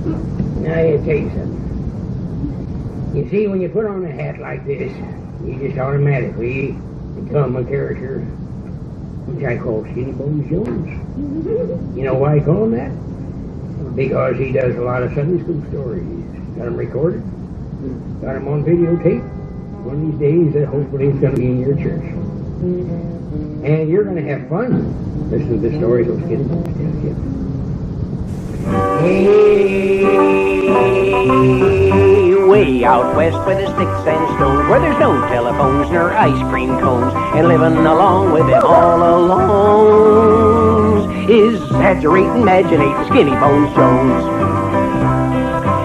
Now, I'll tell you something. You see, when you put on a hat like this, you just automatically become a character which I call Skinny Bones Jones. You know why I call him that? Because he does a lot of Sunday school stories. Got them recorded, got them on videotape. One of these days, hopefully, it's going to be in your church. And you're going to have fun listening to the stories those Skinny Bones tell you. Hey, way out west where there's sticks and stones, where there's no telephones nor ice cream cones, and living along with them all alone is exaggerating, imaginating Skinny Bones Jones.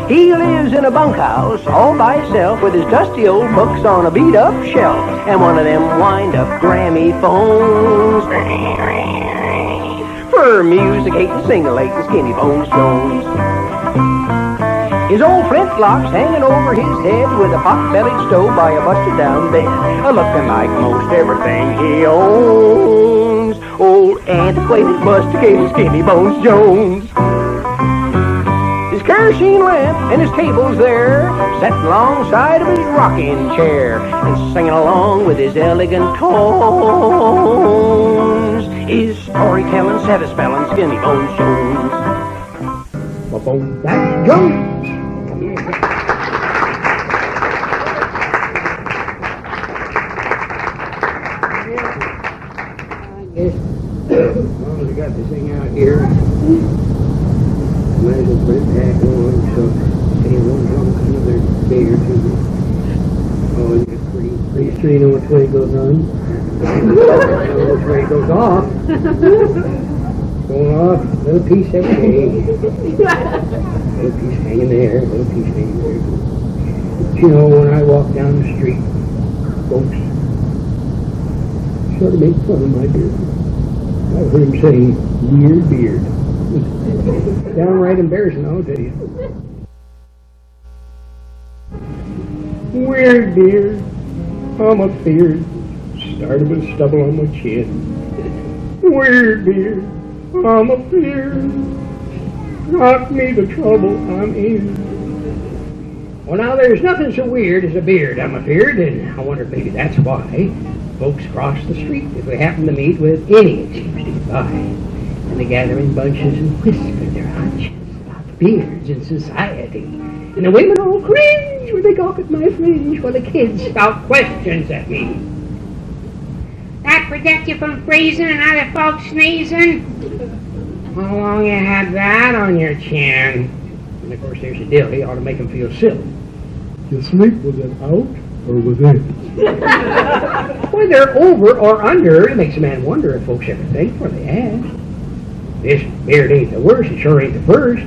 He lives in a bunkhouse all by himself with his dusty old books on a beat-up shelf and one of them wind-up Grammy phones for music-hating, single-hating Skinny Bones Jones. His old flintlock's hanging over his head with a pot-bellied stove by a busted-down bed, looking like most everything he owns. Old antiquated, busticated Skinny Bones Jones. His kerosene lamp and his table's there, set alongside of his rocking chair, and singing along with his elegant tones is storytelling, savage-spelling Skinny Bones Jones. Ba-boom, that's Jones. As long as I got this thing out here, might as well put it back on, so it won't jump another day or two. Oh, it's pretty sure you know which way it goes on. You know which way it goes off. Going off, little piece every day. Little piece hanging there, little piece hanging there. But you know, when I walk down the street, folks sort of make fun of my beard. I've heard him say, weird beard. Downright embarrassing, I'll tell you. Weird beard, I'm a beard, started with stubble on my chin. Weird beard, I'm a beard, not me the trouble I'm in. Well, now there's nothing so weird as a beard, I'm afeard, and I wonder if maybe that's why folks cross the street if we happen to meet with any that seems to get by. And they gather in bunches and whisper their hunches about beards in society. And the women all cringe when they gawk at my fringe while the kids spout questions at me. That protect you from freezing and other folks sneezing? How long you had that on your chin? And of course there's the deal, he ought to make them feel silly. You sleep with it out or within? Whether over or under, it makes a man wonder if folks ever think before they ask. This beard ain't the worst, it sure ain't the first.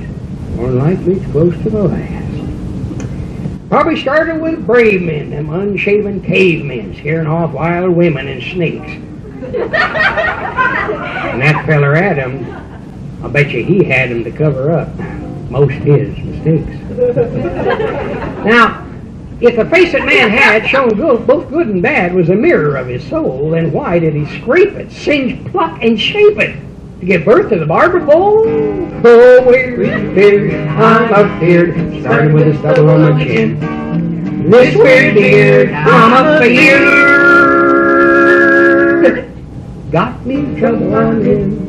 More than likely it's close to the last. Probably started with brave men, them unshaven cavemen, scaring off wild women and snakes. And that feller Adam, I'll bet you he had him to cover up most his mistakes. Now, if the face that man had, shown both good and bad, was a mirror of his soul, then why did he scrape it, singe, pluck, and shape it to give birth to the barber pole? Oh, weird beard, I'm afeard, started with a stubble on my chin. This weird beard, I'm afeard, got me in trouble I'm in.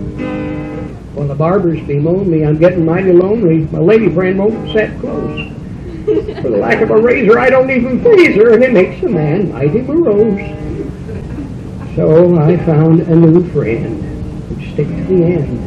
Well, the barbers bemoan me, I'm getting mighty lonely. My lady friend won't set close. For the lack of a razor, I don't even phase her, and it makes a man mighty morose. So I found a new friend who'd stick to the end.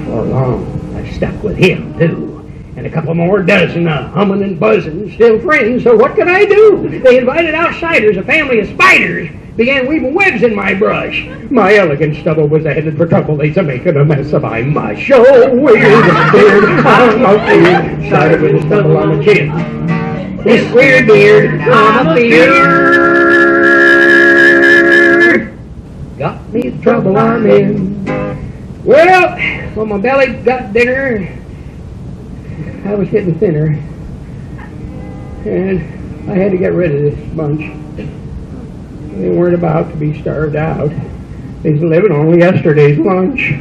For long, I stuck with him, too. And a couple more dozen, humming and buzzing, still friends, so what could I do? They invited outsiders, a family of spiders, began weaving webs in my brush. My elegant stubble was headed for trouble. They's making a mess of my mush. Oh, weird beard, I'm a beard, started with a stubble on the chin. This weird beard, I'm a beard, got me in trouble I'm in. Well, when my belly got dinner, I was getting thinner, and I had to get rid of this bunch. They weren't about to be starved out. They was living on yesterday's lunch.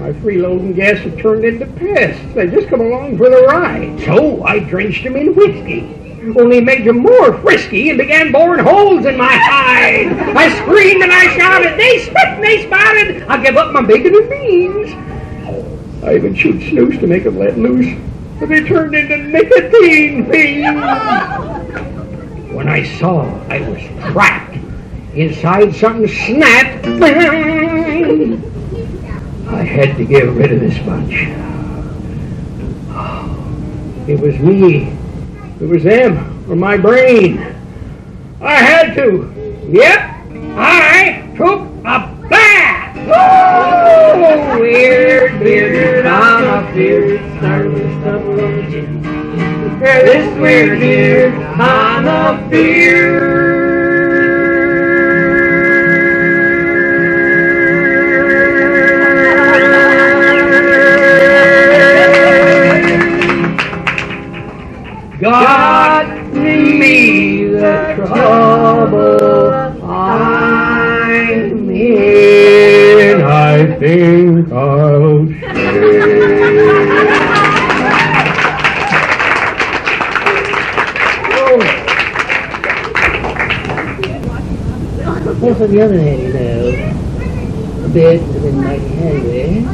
My freeloading guests had turned into pests. They'd just come along for the ride. So I drenched them in whiskey. Only made them more frisky and began boring holes in my hide. I screamed and I shouted, they spit and they spouted, I give up my bacon and beans. I even chewed snooze to make them let loose, but they turned into nicotine fiends. When I saw I was trapped inside something snapped, I had to get rid of this bunch. It was me. It was them, or my brain. I had to. Yep, I took a bath. Oh, weird, beard, I'm a beard, starting to stumble on the chin. This weird beard, I'm a beard. God me the trouble I'm in. I think I'll Well, on the other hand, you know, a bit has been mighty handy.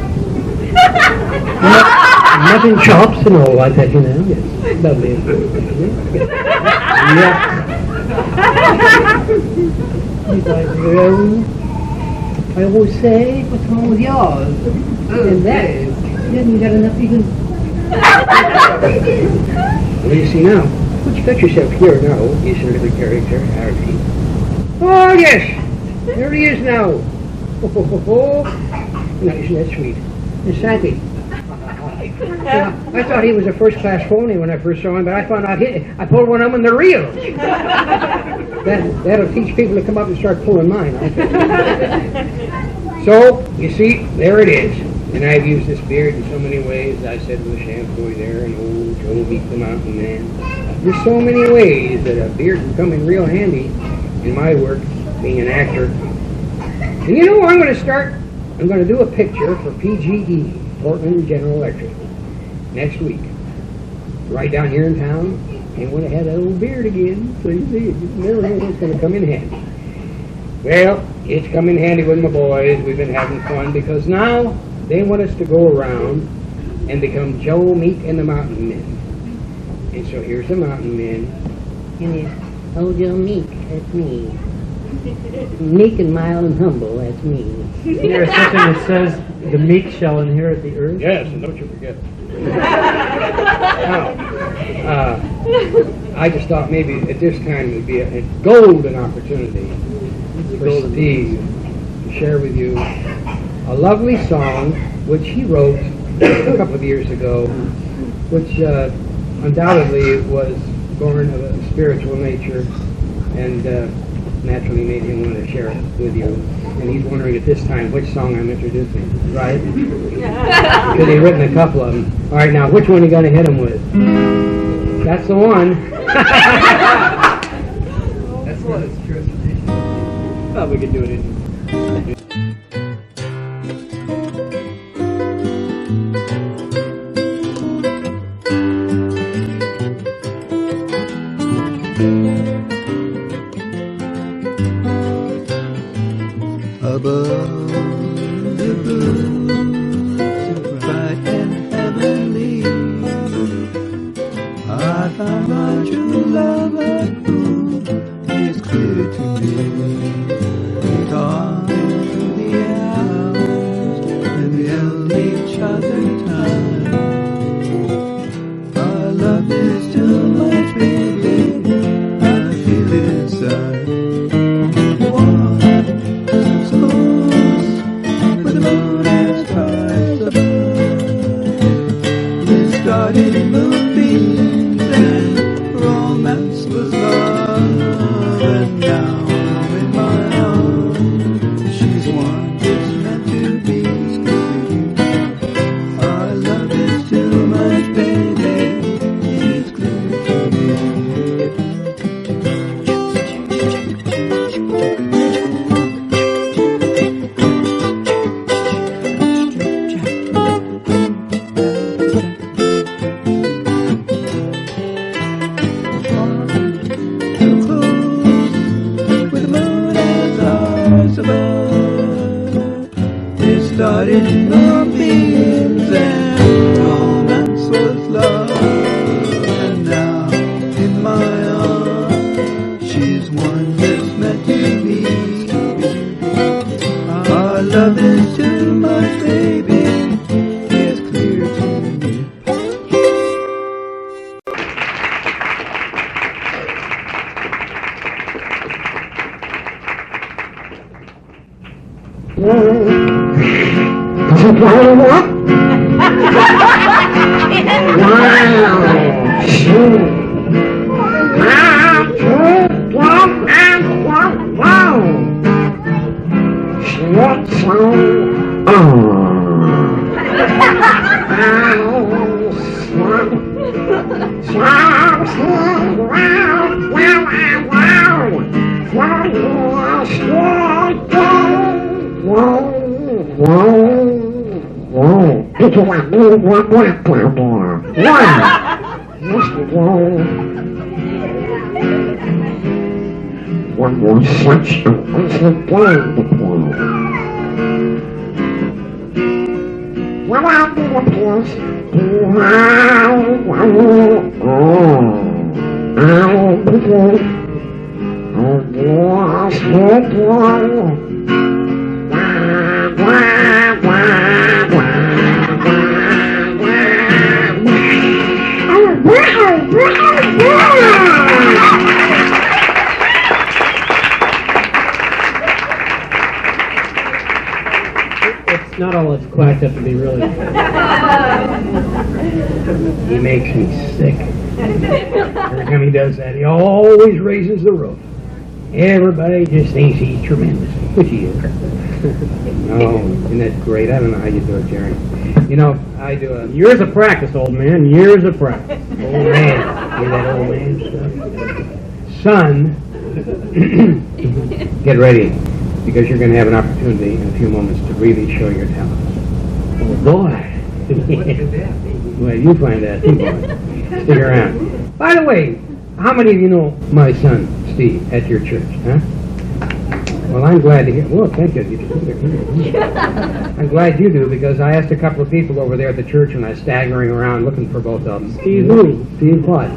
Nothing chops and all like that, you know. It's lovely. Yeah. I always say, what's wrong with yours? And that is, you haven't got enough even. What do you see now? What you got yourself here now, you little character, Harry. Oh, yes. There he is now. Now, isn't that sweet? It's happy. I thought he was a first-class phony when I first saw him, but I found out I pulled one of them in the real. That'll teach people to come up and start pulling mine. I think. So, you see, there it is. And I've used this beard in so many ways. I said with a shampoo there, and old Joe Meek the Mountain Man. There's so many ways that a beard can come in real handy in my work, being an actor. And you know where I'm going to start? I'm going to do a picture for PGE, Portland General Electric, next week. Right down here in town. And when I have that old beard again, so you see, you never know what's going to come in handy. Well, it's come in handy with my boys. We've been having fun because now they want us to go around and become Joe Meek and the Mountain Men. And so here's the Mountain Men. And it's, oh, Joe Meek, that's me. Meek and mild and humble, that's me. There's something that says the meek shall inherit the earth. Yes, and don't you forget. Now, I just thought maybe at this time it would be a golden opportunity for Steve to share with you a lovely song which he wrote a couple of years ago, which undoubtedly was born of a spiritual nature and naturally made him want to share it with you. And he's wondering at this time which song I'm introducing, right? Because he's written a couple of them. All right, now, which one are you going to hit him with? That's the one. That's what it's true. Well, we could do it in. Above the blue, bright and heavenly, I found my true lover who is clear to me. We talk through the hours and we held each other tight. Our love is too much, baby, I feel it inside. Started moonbeams and romance stars above. It started in the beams and romance was love. And now in my arms, she's one that's meant to be. Our love is too much, baby. It's clear to me. One more such a wonderful day to play. What I'll do with this is I'll be good. I'll bless her boy. It's not all it's quacked up to be, really. He makes me sick. Every time he does that, he always raises the roof. Everybody just thinks he's tremendous, which he is. Oh, isn't that great? I don't know how you do it, Jerry. You know, I do a... Years of practice, old man. Years of practice. Old man. Hear that old man stuff? Son, get ready, because you're going to have an opportunity in a few moments to really show your talents. Oh, boy. Well, you find that too, boy. Stick around. By the way, how many of you know my son, Steve, at your church, huh? Well, I'm glad to hear. Well, thank you. I'm glad you do, because I asked a couple of people over there at the church when I was staggering around looking for both of them. Steve who? Steve what?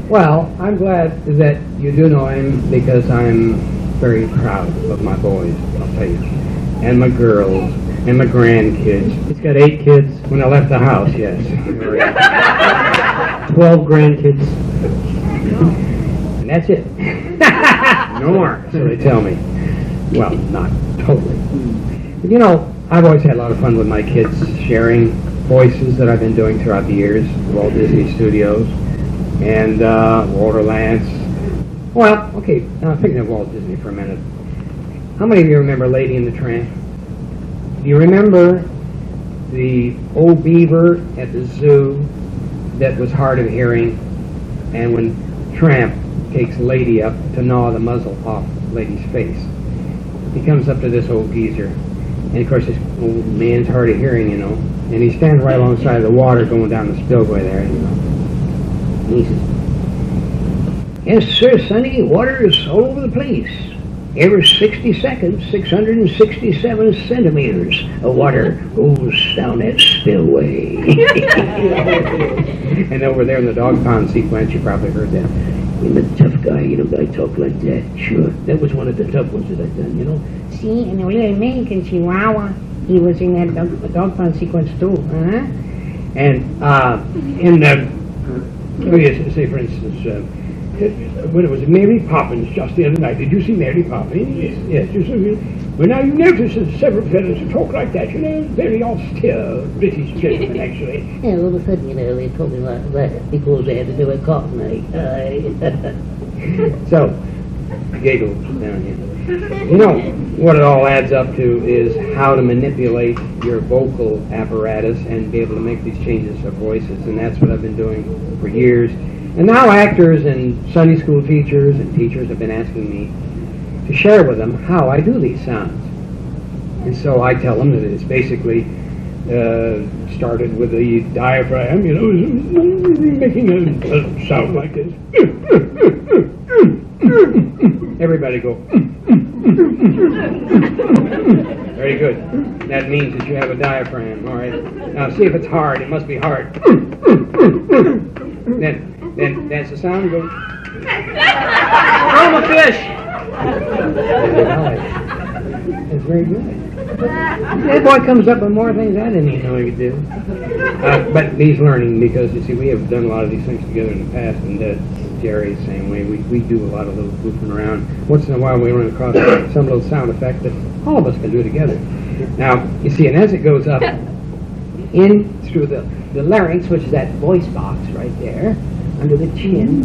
Well, I'm glad that you do know him, because I'm very proud of my boys, I'll tell you, and my girls, and my grandkids. He's got 8 kids when I left the house, yes. 12 grandkids. And that's it. No more, so they tell me. Well, not totally. But you know, I've always had a lot of fun with my kids, sharing voices that I've been doing throughout the years, Walt Disney Studios, and Walter Lantz. Well, okay, now thinking of Walt Disney for a minute. How many of you remember Lady and the Tramp? Do you remember the old beaver at the zoo that was hard of hearing, and when Tramp takes Lady up to gnaw the muzzle off Lady's face, he comes up to this old geezer, and of course this old man's hard of hearing, you know, and he stands right alongside of the water going down the spillway there, you know. And he says, "Yes, sir, Sonny, water is all over the place. Every 60 seconds, 667 centimeters of water goes down that spillway." And over there in the dog pound sequence, you probably heard that. "I'm a tough guy, you know, I talk like that." Sure, that was one of the tough ones that I've done, you know. See, and the little man in Chihuahua, he was in that dog pound sequence too, huh? And in the, say for instance, when it was Mary Poppins just the other night. Did you see Mary Poppins? Yes. You see, well, now you notice that several fellows who talk like that, you know, very austere British gentlemen, actually. Yeah, all of a sudden, you know, they told me like that because they had to do a cotton night. So, giggles down here. You know, what it all adds up to is how to manipulate your vocal apparatus and be able to make these changes of voices, and that's what I've been doing for years. And now actors and Sunday school teachers and teachers have been asking me to share with them how I do these sounds. And so I tell them that it's basically started with the diaphragm, you know, making a sound like this. Everybody go. Very good. That means that you have a diaphragm, all right? Now see if it's hard. It must be hard. Then that's the sound. Go. Throw him a fish. That's very good. That boy comes up with more things I didn't even know he could do. But he's learning because, you see, we have done a lot of these things together in the past, and Jerry's the same way. We do a lot of little goofing around. Once in a while we run across some little sound effect that all of us can do together. Now, you see, and as it goes up in through the larynx, which is that voice box right there, under the chin.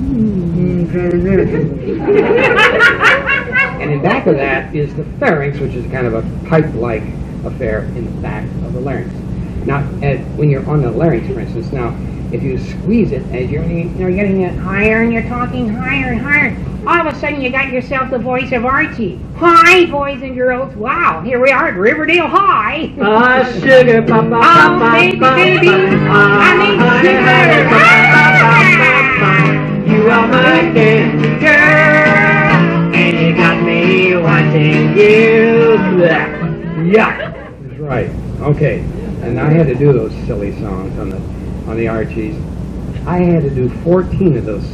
And in back of that is the pharynx, which is kind of a pipe-like affair in the back of the larynx. Now, when you're on the larynx, for instance, now, if you squeeze it as you're getting it higher and you're talking higher and higher, all of a sudden you got yourself the voice of Archie. Hi, boys and girls. Wow, here we are at Riverdale High. Sugar papa, Oh, baby, baby, I need sugar. you are my candy girl, and you got me wanting you. Yeah, that's right. Okay, and I had to do those silly songs on the Archies. I had to do 14 of those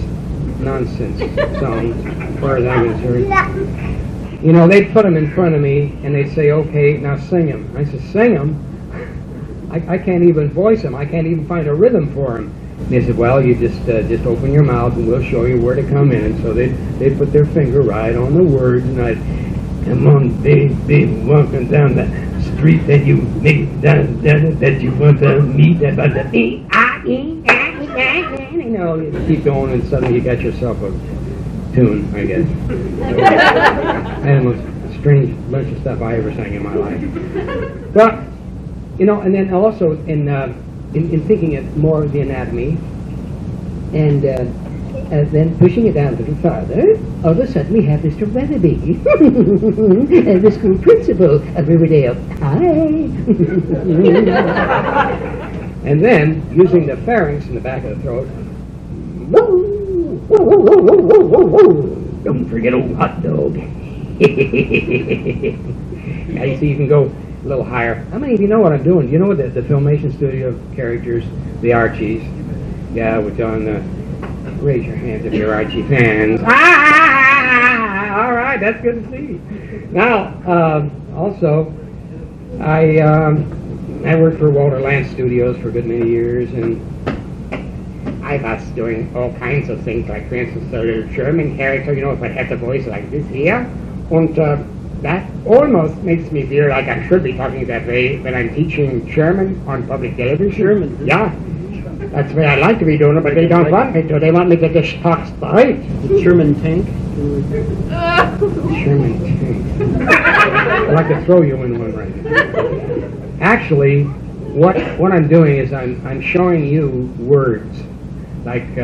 nonsense songs, as far as I'm concerned. You know, they'd put them in front of me, and they'd say, okay, now sing them. I said, sing them? I can't even voice them. I can't even find a rhythm for them. And they said, well, you just open your mouth, and we'll show you where to come in. And so they'd put their finger right on the words, and I'd, come on, baby, walking down the street that you make, down that you want to meet, about the you know, you keep going, and suddenly you got yourself a tune, I guess. And the most strange bunch of stuff I ever sang in my life. But, you know, and then also in thinking it more of the anatomy, and then pushing it down a little farther, all of a sudden we have Mr. Weatherby, the school principal of Riverdale High. And then, using the pharynx in the back of the throat, don't forget old hot dog. Now you see, you can go a little higher. How many of you know what I'm doing? Do you know what the Filmation Studio characters, the Archies? Yeah, we're doing raise your hands if you're Archie fans. All right, that's good to see. Now, also, I worked for Walter Lantz Studios for a good many years, and I was doing all kinds of things, like, for instance, the German character, you know, if I had the voice like this here, and that almost makes me feel like I should be talking that way when I'm teaching German on public television. German? Yeah. That's the way I like to be doing it, but they don't want me to. They want me to just talk straight. The German tank. German tank. I'd like to throw you in one right now. Actually, what I'm doing is I'm showing you words like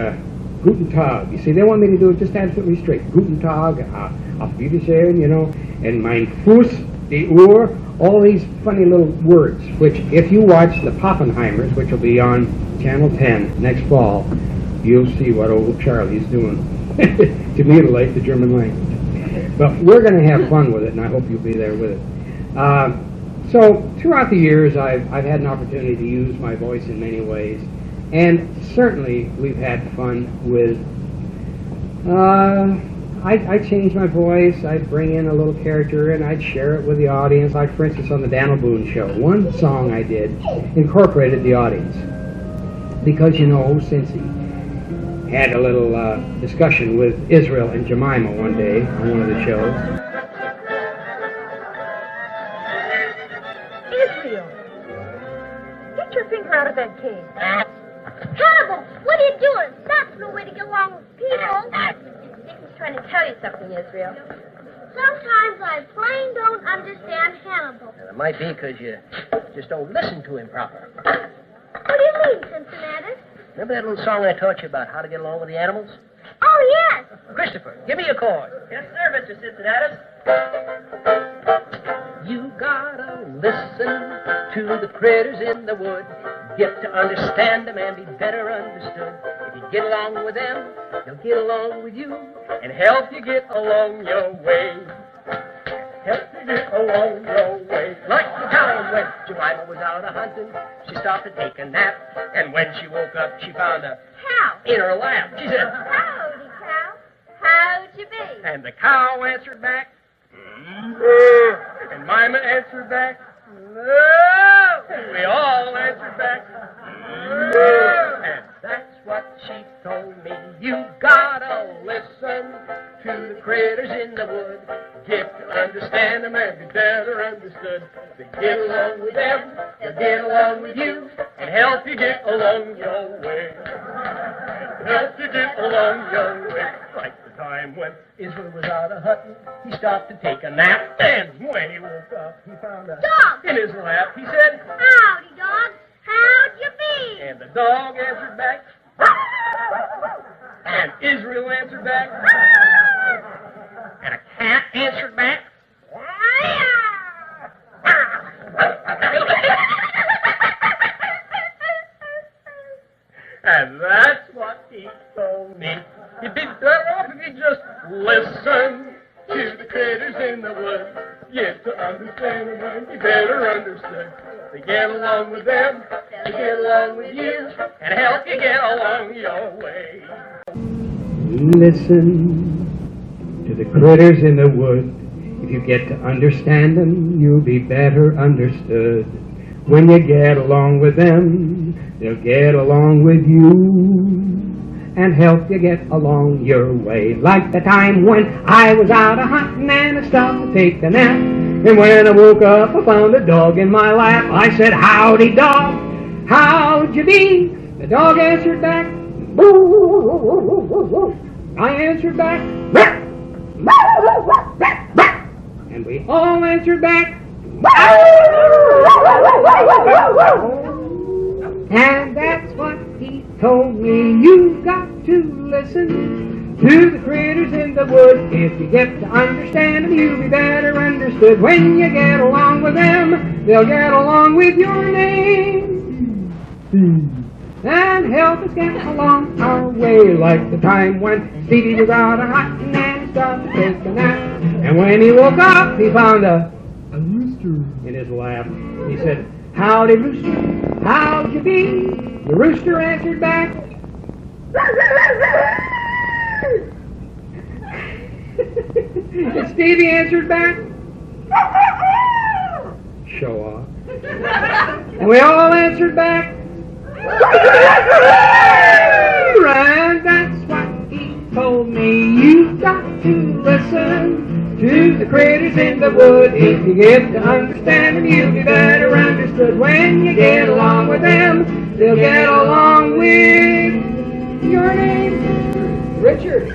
Guten Tag. You see, they want me to do it just absolutely straight. Guten Tag, auf Wiedersehen, you know, and mein Fuß, die Uhr, all these funny little words, which if you watch the Pappenheimers, which will be on Channel 10 next fall, you'll see what old Charlie's doing to mutilate the German language. But we're going to have fun with it, and I hope you'll be there with it. So throughout the years, I've had an opportunity to use my voice in many ways, and certainly we've had fun with. I'd change my voice. I'd bring in a little character, and I'd share it with the audience. Like, for instance, on the Daniel Boone show, one song I did incorporated the audience. Because, you know, since he had a little discussion with Israel and Jemima one day on one of the shows. Israel, get your finger out of that cage. Hannibal, what are you doing? That's no way to get along with people. He's trying to tell you something, Israel. Sometimes I plain don't understand Hannibal. It might be because you just don't listen to him proper. What do you mean, Cincinnati? Remember that little song I taught you about how to get along with the animals? Oh, yes. Christopher, give me a chord. Yes, sir, Mr. Cincinnati. You gotta listen to the critters in the wood. Get to understand them and be better understood. If you get along with them, they'll get along with you and help you get along your way. Help you get along your way. Like the time when Jemima was out a-hunting, she stopped to take a nap, and when she woke up, she found a Cow. in her lap. She said, Howdy, cow. How'd you be? and the cow answered back, and Mima answered back, no. And we all answered back, no. And that's what she told me. You gotta listen to the critters in the wood. Get to understand them and be better understood. To get along with them, they'll get along with you and help you get along your way. Help you get along your way. Like the time when Israel was out a-hunting, he stopped to take a nap, and when he woke up, he found a Dog. in his lap. He said, Howdy, dog. How'd you be? and the dog answered back, and Israel answered back, and a cat answered back. And that's what he told me. You'd be better off if you just listen to the critters in the woods. Get to understand them and be better understood. To get along with them, to get along with you, and help you get along your way. Listen to the critters in the wood. If you get to understand them, you'll be better understood. When you get along with them, they'll get along with you and help you get along your way. Like the time when I was out a-hunting and I stopped to take a nap. And when I woke up, I found a dog in my lap. I said, howdy, dog, how'd you be? The dog answered back, boo. I answered back, and we all answered back, and that's what he told me. You've got to listen to the critters in the wood. If you get to understand them, you'll be better understood. When you get along with them, they'll get along with your name and help us get along our way. Like the time when Stevie was out a-hunting and he stopped to take a nap, and when he woke up, he found a rooster in his lap. He said, howdy, rooster, how'd you be? The rooster answered back, and Stevie answered back, show off. And we all answered back, and that's what he told me. You've got to listen to the critters in the wood. If you get to understand them, you'll be better understood. When you get along with them, they'll get along with your name, Richard,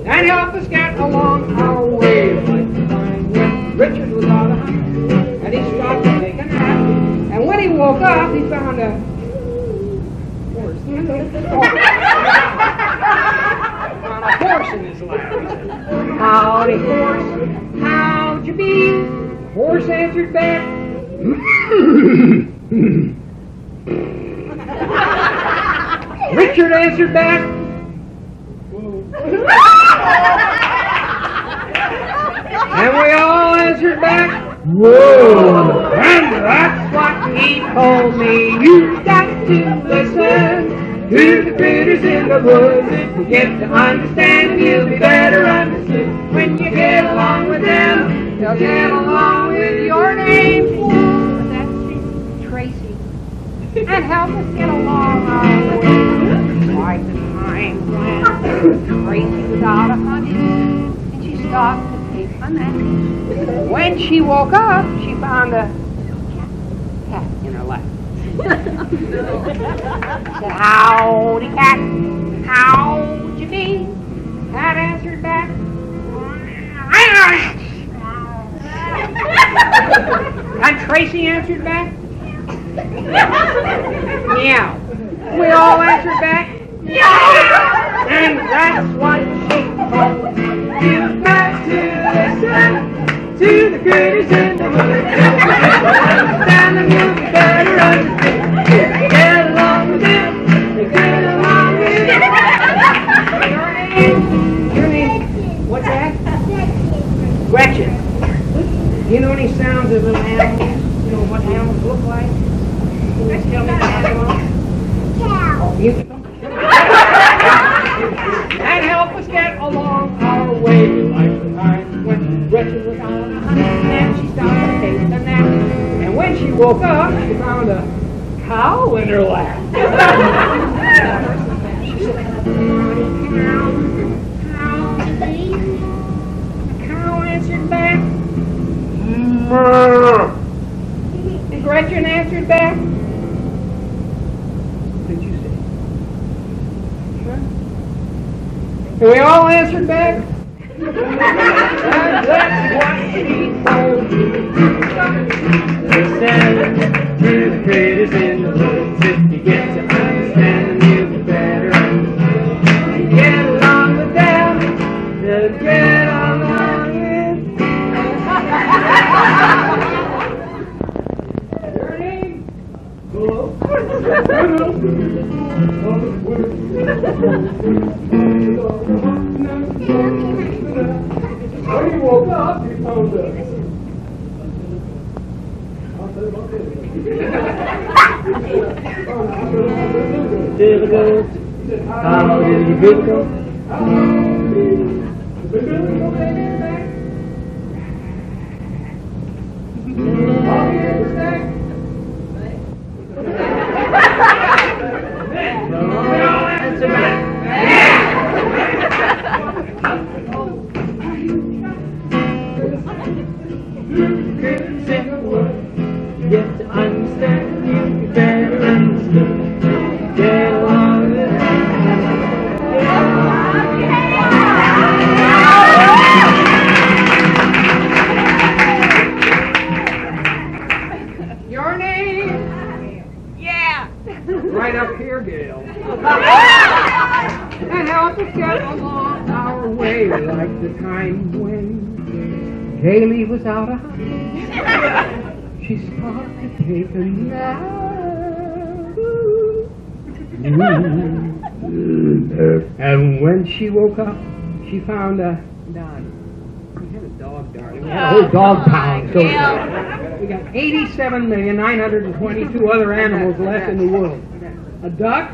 and help us get along our way. Like the time when Richard was out of hunting and he stopped to take a nap, and when he woke up, he found a horse. Found a horse in his lap. He said, howdy, horse, how'd you be? Horse answered back, Richard answered back, and we all answered back, whoa. And that's what he told me. You've got to listen to the critters in the woods. If you get to understand them, you'll be better understood. When you get along with them, they'll get along with your name. That's Tracy. And help us get along our way. Like the time when Tracy was out of hunting and she stopped to take a nap. When she woke up, she found a cat in her lap. She said, howdy, cat, how'd you be? Cat answered back, and Tracy answered back, meow. We all answered back, meow. And that's what she told me. You've got to listen to the critters in the woods. Understand them, you'll be better understood. Get along with them, get along with them. Your name? What's that? Gretchen. Do you know any sounds of little animals? You know what animals look like? Let's tell me the animals. You and help us get along our way. Like the time when Gretchen was on a honey, and she started to take a nap. And when she woke up, she found a cow in her lap. She said, the cow answered back. And Gretchen answered back. What did you say? And we all answered back. And that's what she told me. Listen to the critters in the woods. If you get to understand them, you'll be better. You get along with them, you'll get along with your name? Hello? When he woke up, he found a... Difficult. How did you get go? Get to understand, you better understand. Get along with it. Your name? Yeah. Right up here, Gail. And help us get along our way like the time when Gailey was out of honey. She stopped to take a nap. And when she woke up, she found a dog. We had a dog, darling. We had a whole dog pound. So we got 87,922 other animals left in the world. A duck.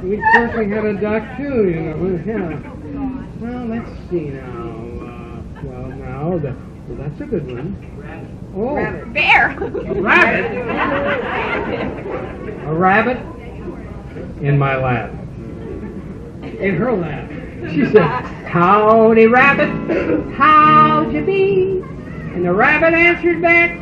We certainly had a duck too, you know. Yeah. Well, let's see now. Well, that's a good one. Oh. Rabbit. Bear. A rabbit? A rabbit in my lap. In her lap. She said, howdy, rabbit, how'd you be? And the rabbit answered back.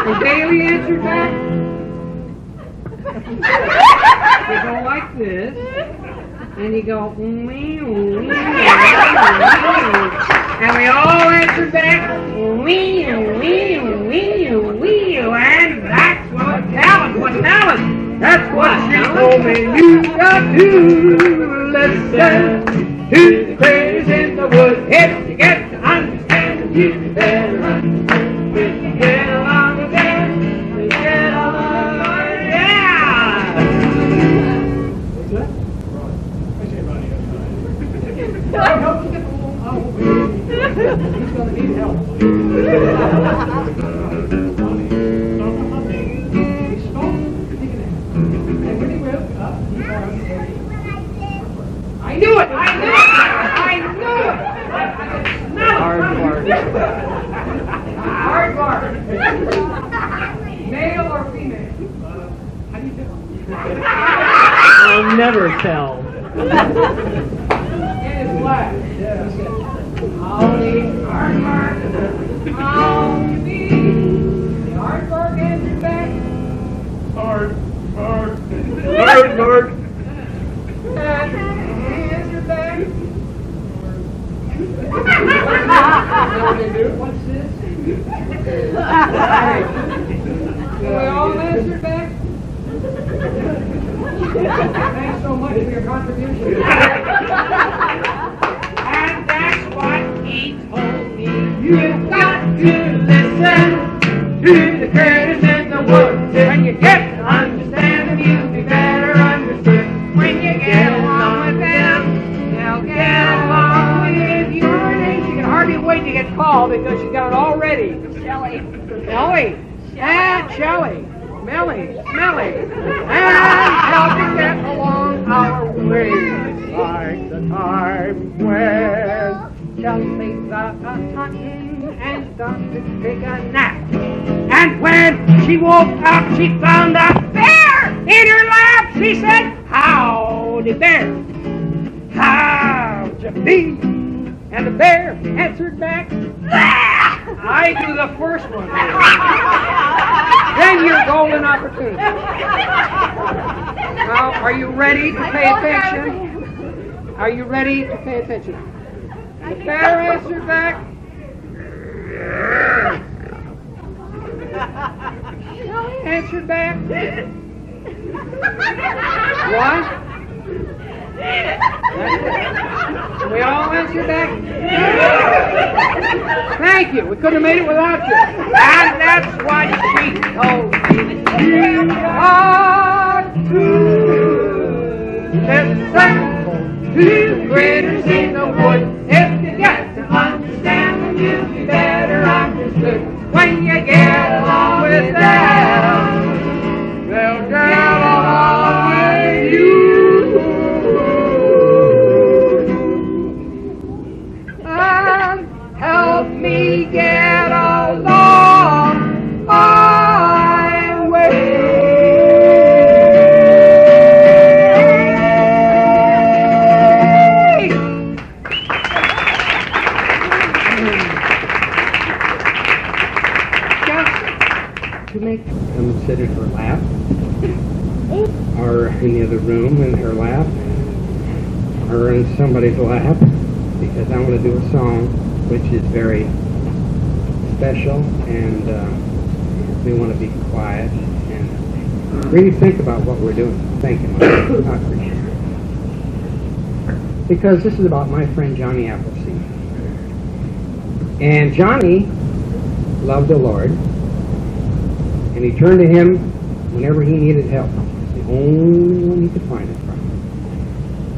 And Bailey answered back. You go like this. And you go, and we all answered back, and that's what talent, that's what she told me. You got to listen to the critters in the woods. If you get to understand, you better understand. If you get along with them, you get along with them. Yeah! Help you get along. He's going to need help. I knew it! Hard bark. Male or female? How do you tell? I'll never tell. It is black. Howdy, hard how you be? The aardvark answered back. Hard. And he answered back. What's this? We all answered back. Thanks so much for your contribution. And that's what he told me. You've got to listen to the critters in the woods. When you get to understand them, you'll be better understood. When you get along with them, they'll get along with you. She can hardly wait to get called because she's got it all ready. Shelley. Shelley. And Shelley. Smelly. And help us get along our way. Like the time when Shelley got a hunting and stopped to take a nap. And when she woke up, she found a bear in her lap. She said, "Howdy, bear. How'd you be?" And the bear answered back, "I do the first one. Then your golden opportunity." Now, are you ready to pay attention? Are you ready to pay attention? The bear answered back, Shelley answered back, "What?" We all answered back. Thank you. We couldn't have made it without you. And that's what she told me. You got to listen to critters in the woods. If you get to understand them, you'll be better understood. When you get along with them, they'll get along with you. Help me get along my way. Just to make Come and sit at her lap, or in the other room in her lap, or in somebody's lap, because I want to do a song which is very special, and we want to be quiet and really think about what we're doing. Thank you, Mike. I appreciate it. Because this is about my friend Johnny Appleseed. And Johnny loved the Lord, and he turned to Him whenever he needed help. The only one he could find it from.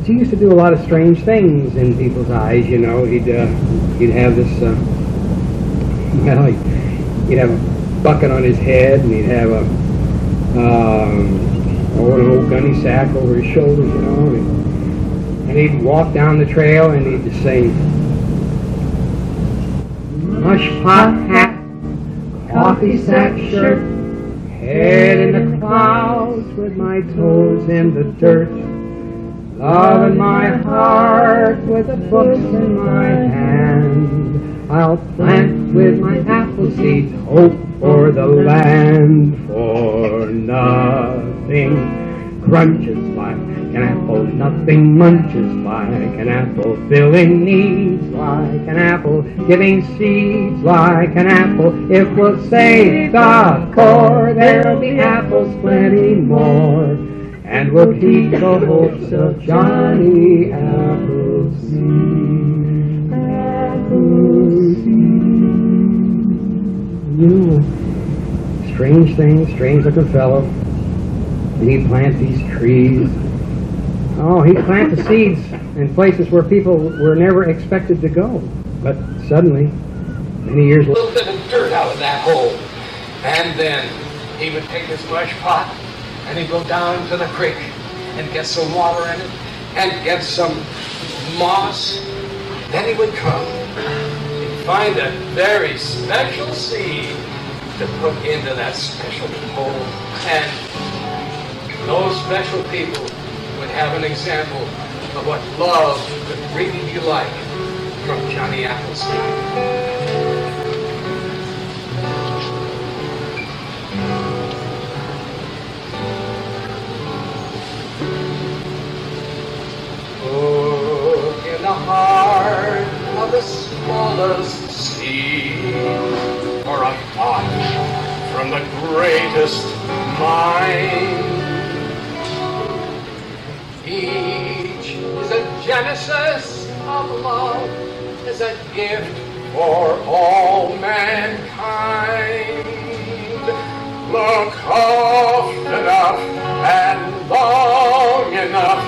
He used to do a lot of strange things in people's eyes, you know. He'd have this, he'd have a bucket on his head, and he'd have an old gunny sack over his shoulders, you know. And he'd walk down the trail, and he'd just sing, "Mush pot hat, coffee sack shirt, head in the clouds with my toes in the dirt. Love in my heart with the books in my hand. I'll plant with my apple seeds hope for the land. For nothing crunches like an apple, nothing munches like an apple, filling needs like an apple, giving seeds like an apple. If we'll save the core, there'll be apples plenty more. And we'll keep the hopes of Johnny Appleseed. You know, strange things, strange looking fellow. And he'd plant these trees. Oh, he'd plant the seeds in places where people were never expected to go. But suddenly, many years later, a little bit of dirt out of that hole. And then he would take his mush pot and he'd go down to the creek and get some water in it and get some moss. Then he would come and find a very special seed to put into that special hole. And those special people would have an example of what love could really be like from Johnny Appleseed. Look in the heart of the smallest seed for a thought from the greatest mind. Genesis of love is a gift for all mankind. Look often enough and long enough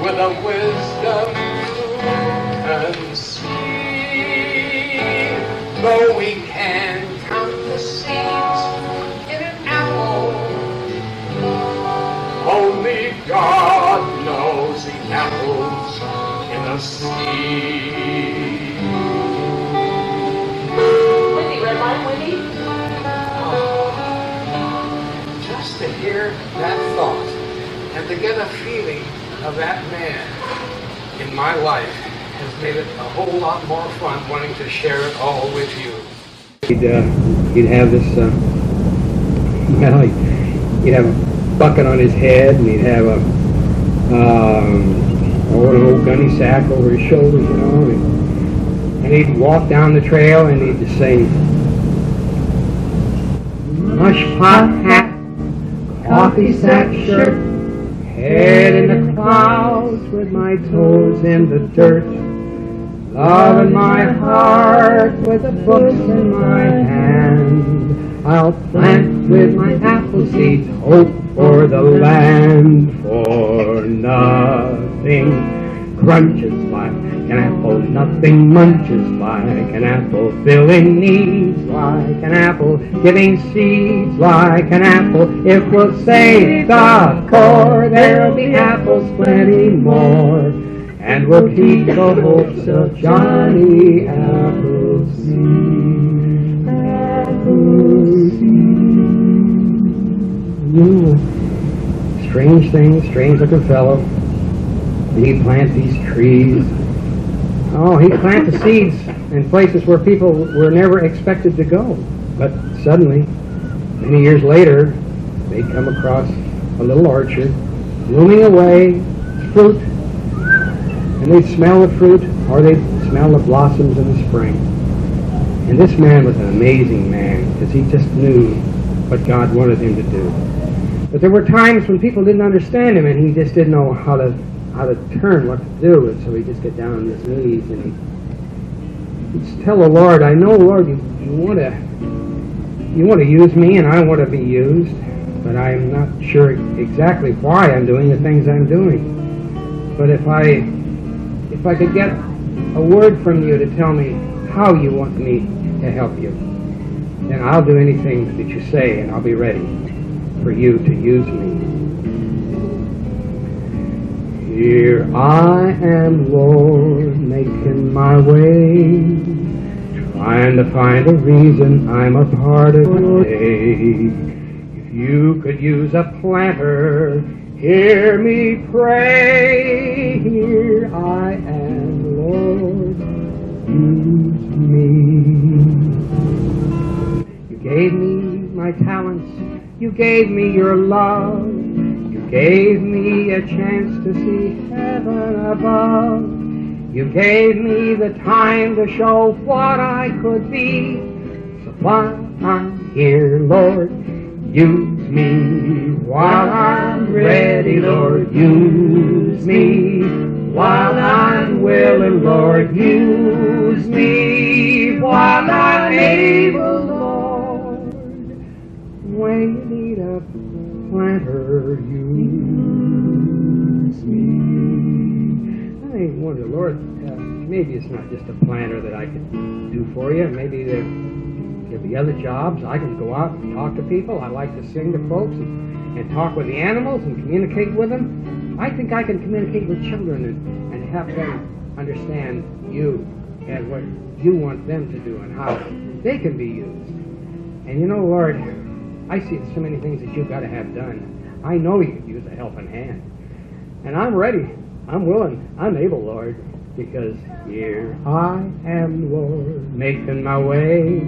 with a wisdom to conceive. Though we can count the seeds in an apple, only God knows the apples in a seed. Wendy, red line, Wendy? Just to hear that thought and to get a feeling of that man in my life has made it a whole lot more fun wanting to share it all with you. He'd have this, he'd have a bucket on his head, and he'd have an old gunny sack over his shoulders, you know, and he'd walk down the trail and he'd just sing, mush pot hat, coffee sack shirt, head in the clouds with my toes in the dirt, love in my heart with the books in my hand. I'll plant with my apple seeds, hope for the land. For nothing crunches like an apple, nothing munches like an apple, filling needs like an apple, giving seeds like an apple. If we'll save the core, there'll be apples plenty more, and we'll keep the hopes of Johnny Appleseed. Strange thing, strange looking fellow. And he'd plant these trees. Oh, he'd plant the seeds in places where people were never expected to go. But suddenly, many years later, they'd come across a little orchard, blooming away, fruit, and they'd smell the fruit, or they'd smell the blossoms in the spring. And this man was an amazing man, because he just knew what God wanted him to do. But there were times when people didn't understand him, and he just didn't know how to turn, what to do. And so he'd just get down on his knees, and he'd tell the Lord, I know, Lord, you want to use me, and I want to be used, but I'm not sure exactly why I'm doing the things I'm doing. But if I could get a word from you to tell me how you want me to help you, then I'll do anything that you say, and I'll be ready for you to use me. Here I am, Lord, making my way, trying to find a reason I'm a part of your day. If you could use a planter, hear me pray. Here I am, Lord, use me. You gave me my talents, you gave me your love, you gave me a chance to see heaven above. You gave me the time to show what I could be. So while I'm here, Lord, use me. While I'm ready, Lord, use me. While I'm willing, Lord, use me. While I'm able, Lord, when you need a planter, use me. I wonder, Lord, maybe it's not just a planter that I could do for you. Maybe there'll be other jobs. I can go out and talk to people. I like to sing to folks and talk with the animals and communicate with them. I think I can communicate with children and help them understand you and what you want them to do and how they can be used. And you know, Lord, I see so many things that you've got to have done. I know you could use a helping hand. And I'm ready. I'm willing. I'm able, Lord, because here I am, Lord, making my way.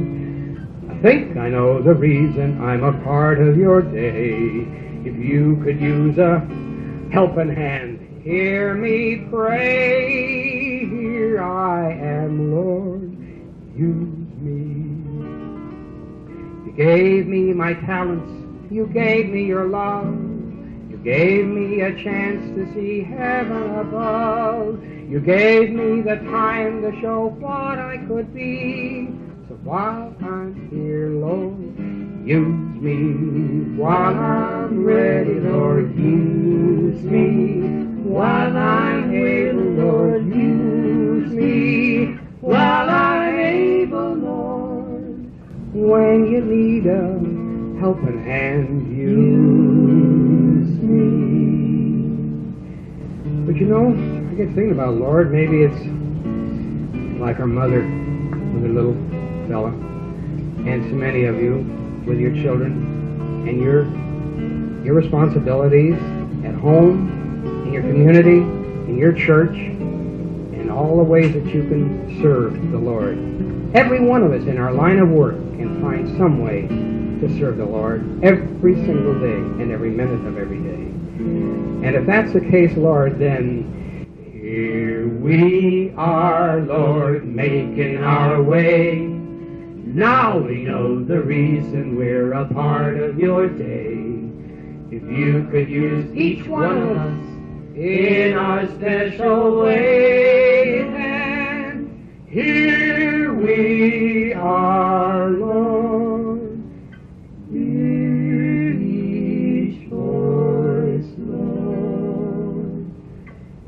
I think I know the reason I'm a part of your day. If you could use a helping hand, hear me pray. Here I am, Lord, use me. You gave me my talents, you gave me your love, you gave me a chance to see heaven above. You gave me the time to show what I could be. So while I'm here, Lord, use me. While I'm ready, Lord, use me. While I'm able, Lord, use me. While I'm able, Lord, when you need a helping hand, use me. But you know, I get thinking about Lord, maybe it's like our mother with her little fella, and so many of you with your children, and your responsibilities at home, in your community, in your church, and all the ways that you can serve the Lord. Every one of us in our line of work can find some way to serve the Lord every single day and every minute of every day. And if that's the case, Lord, then here we are, Lord, making our way. Now we know the reason we're a part of your day. If you could use each one of us in our special way, then here we are, Lord. Hear each voice, Lord.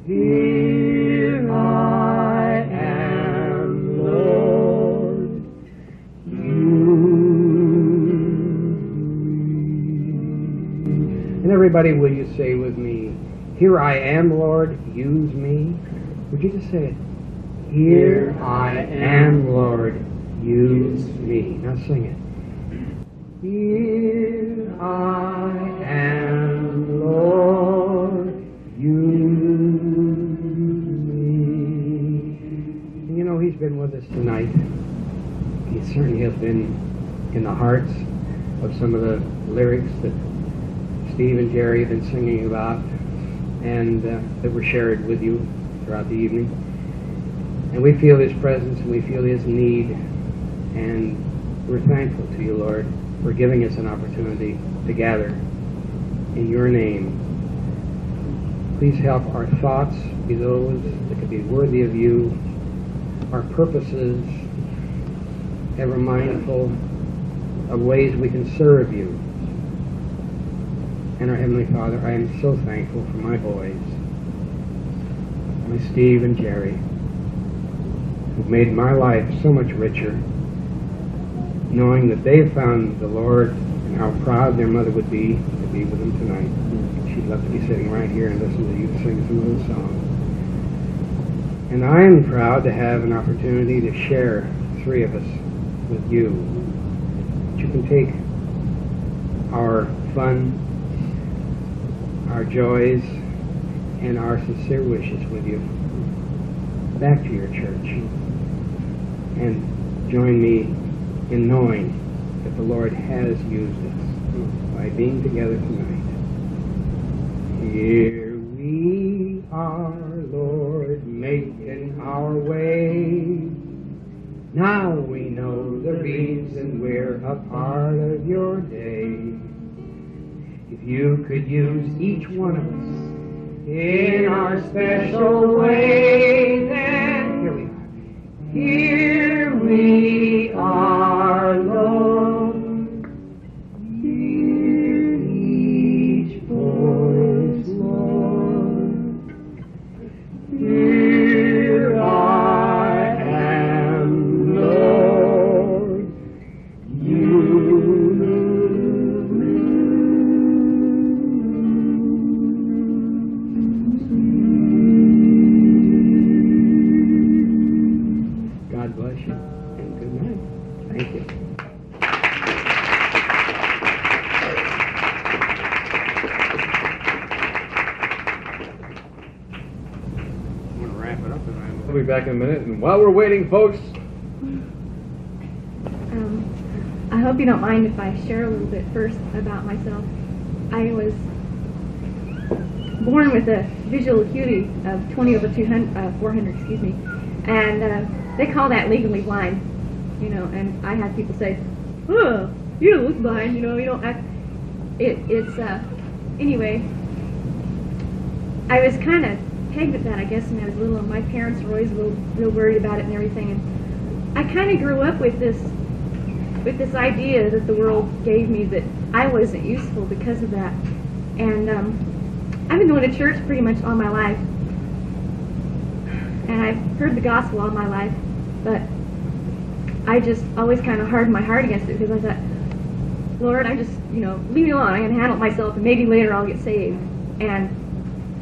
Here I am, Lord. And everybody, will you say with me, here I am, Lord, use me? Would you just say it? Here I am, Lord, use me. Now sing it. Here I am, Lord, use me. And you know, he's been with us tonight. He certainly has been in the hearts of some of the lyrics that Steve and Jerry have been singing about, and that were shared with you throughout the evening. And we feel his presence and we feel his need, and we're thankful to you, Lord, for giving us an opportunity to gather in your name. Please help our thoughts be those that could be worthy of you, our purposes ever mindful of ways we can serve you. And our Heavenly Father, I am so thankful for my boys, my Steve and Jerry, who've made my life so much richer, knowing that they have found the Lord, and how proud their mother would be to be with them tonight. She'd love to be sitting right here and listen to you sing some of those songs. And I am proud to have an opportunity to share, three of us, with you. That you can take our fun, our joys, and our sincere wishes with you back to your church, and join me in knowing that the Lord has used us by being together tonight. Here we are, Lord, making our way. Now we know the reason we're a part of your day. If you could use each one of us in our special way, then here we are, Lord. Hear each voice, Lord. Here I am, Lord. God bless you, and good night. Thank you. I'm going to wrap it up. We'll be back in a minute, and while we're waiting, folks, I hope you don't mind if I share a little bit first about myself. I was born with a visual acuity of 20/400, excuse me, and they call that legally blind, you know. And I had people say, "Oh, you don't look blind, you know, you don't act." It's anyway. I was kind of pegged at that, I guess, when I was little, and my parents were always real worried about it and everything. And I kind of grew up with this idea that the world gave me that I wasn't useful because of that. And I've been going to church pretty much all my life, and I've heard the gospel all my life, but I just always kind of hardened my heart against it because I thought, Lord, I just, leave me alone. I'm going to handle it myself, and maybe later I'll get saved. And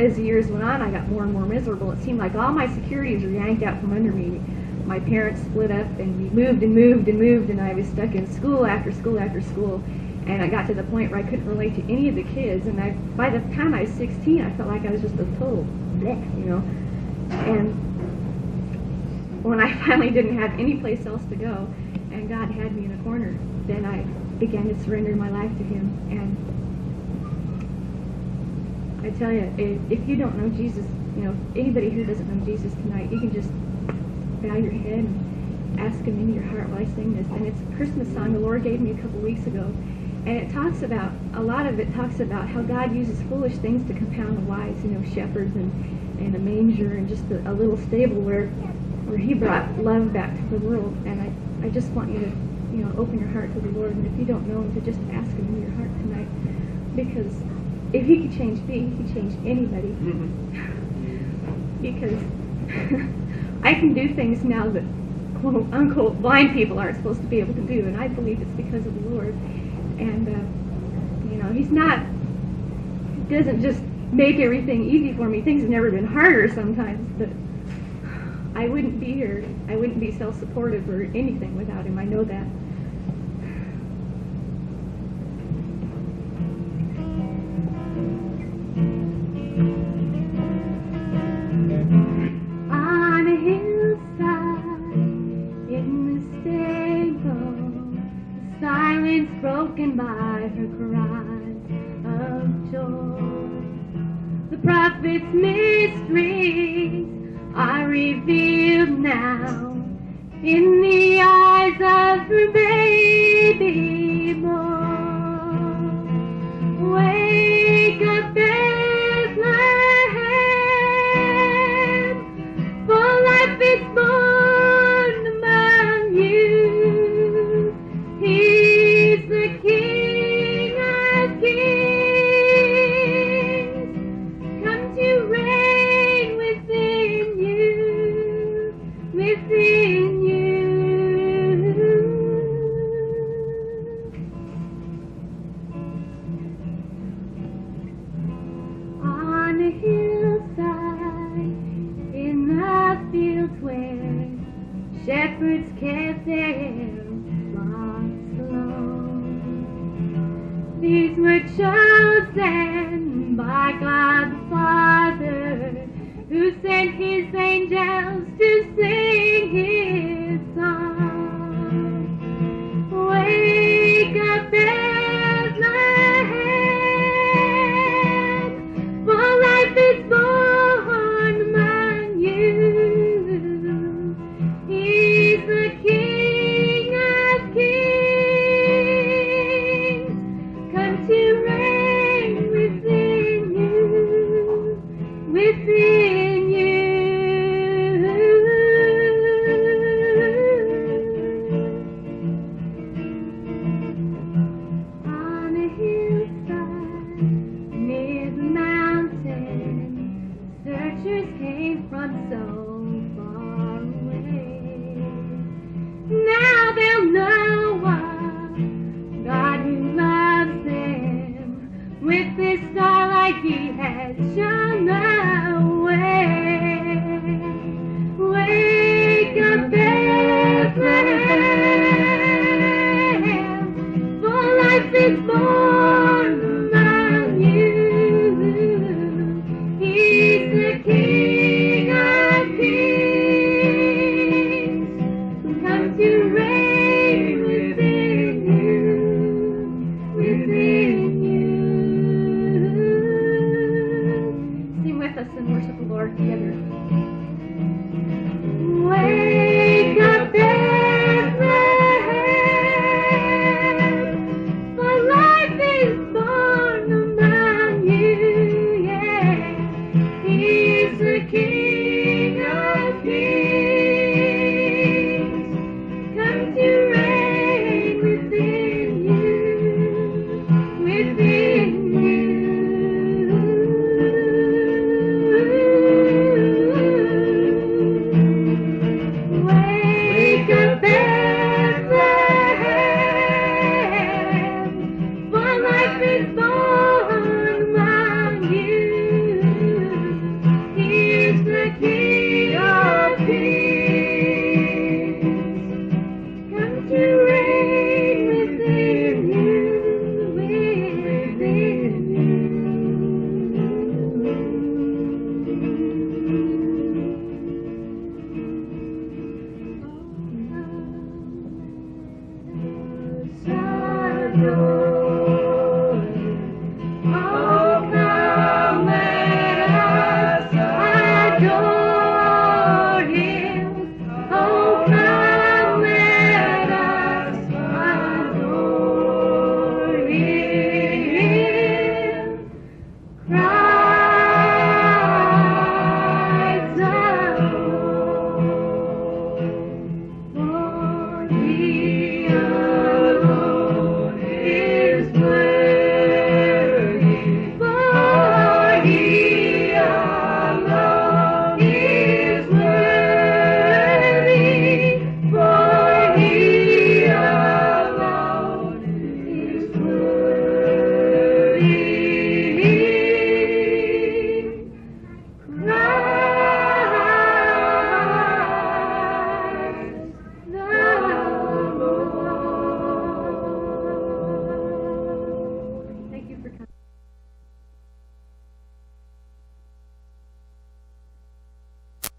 as the years went on, I got more and more miserable. It seemed like all my securities were yanked out from under me. My parents split up, and we moved and moved and moved, and I was stuck in school after school after school. And I got to the point where I couldn't relate to any of the kids. And by the time I was 16, I felt like I was just a total bleh, And when I finally didn't have any place else to go, and God had me in a corner, then I began to surrender my life to Him. And I tell you, if you don't know Jesus, anybody who doesn't know Jesus tonight, you can just bow your head and ask Him into your heart while I sing this. And it's a Christmas song the Lord gave me a couple weeks ago. And it talks about, a lot of it talks about how God uses foolish things to confound the wise, shepherds and a manger and just a little stable where He brought love back to the world. And I just want you to, open your heart to the Lord. And if you don't know Him, to just ask Him into your heart tonight. Because if He could change me, He could change anybody. Because I can do things now that quote unquote blind people aren't supposed to be able to do, and I believe it's because of the Lord. And He's not, doesn't just make everything easy for me. Things have never been harder sometimes, but I wouldn't be here. I wouldn't be self-supportive or anything without Him. I know that. On a hillside in the stable, silence broken by her cries of joy. The prophet's mysteries are revealed now in the eyes of her baby boy. Wake up, Bethlehem, for life is born among you. He's the King of Kings, come to reign within you, within you. On a hillside, in the fields where shepherds kept their flocks alone, these were chosen by God the Father, who sent His angels to sing His song. Wake up, Bethlehem, for life is born among you. He's the King of Kings, come to reign within you, within you. On a hillside near the mountain, searchers came from so far away. Now they'll know what God who loves them with this starlight He has shown the way. Wake up, Bethlehem, for life is born among you. He's the King of Kings, come to reign within you, within you. Sing with us and worship the Lord together.